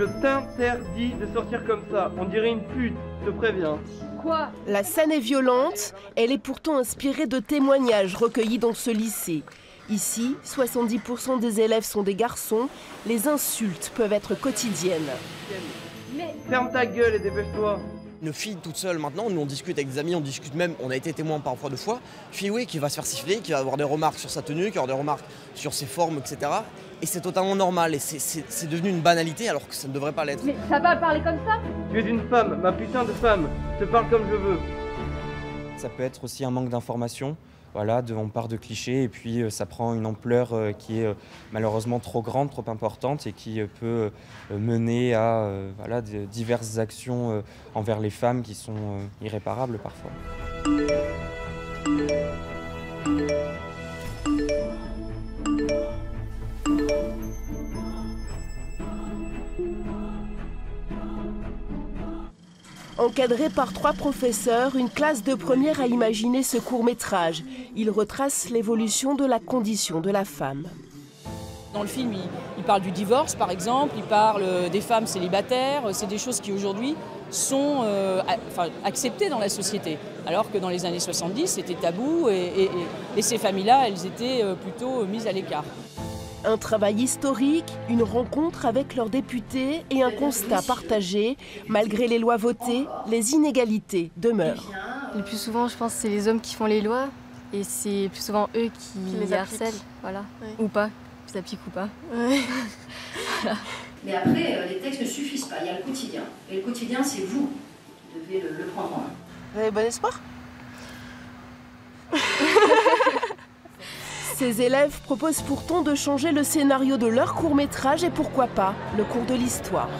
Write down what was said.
Je t'interdis de sortir comme ça. On dirait une pute, je te préviens. Quoi? La scène est violente, elle est pourtant inspirée de témoignages recueillis dans ce lycée. Ici, 70% des élèves sont des garçons, les insultes peuvent être quotidiennes. Ferme ta gueule et dépêche-toi. Une fille toute seule maintenant, nous on discute avec des amis, on discute même, on a été témoin parfois de fois, fille oui, qui va se faire siffler, qui va avoir des remarques sur sa tenue, qui va avoir des remarques sur ses formes, etc. Et c'est totalement normal et c'est devenu une banalité alors que ça ne devrait pas l'être. Mais ça va parler comme ça? Tu es une femme, ma putain de femme. Je te parle comme je veux. Ça peut être aussi un manque d'information. Voilà, on part de clichés et puis ça prend une ampleur qui est malheureusement trop grande, trop importante et qui peut mener à voilà, diverses actions envers les femmes qui sont irréparables parfois. Encadré par 3 professeurs, une classe de première a imaginé ce court-métrage. Il retrace l'évolution de la condition de la femme. Dans le film, il parle du divorce, par exemple, il parle des femmes célibataires. C'est des choses qui, aujourd'hui, sont acceptées dans la société. Alors que dans les années 70, c'était tabou et ces familles-là, elles étaient plutôt mises à l'écart. Un travail historique, une rencontre avec leurs députés et un constat partagé. Malgré les lois votées, les inégalités demeurent. Le plus souvent, je pense, c'est les hommes qui font les lois et c'est plus souvent eux qui les harcèlent, voilà. Ouais. Ou pas, qu'ils appliquent ou pas. Ouais. Voilà. Mais après, les textes ne suffisent pas, il y a le quotidien. Et le quotidien, c'est vous qui devez le prendre en main. Vous avez bon espoir? Ces élèves proposent pourtant de changer le scénario de leur court-métrage et pourquoi pas le cours de l'histoire.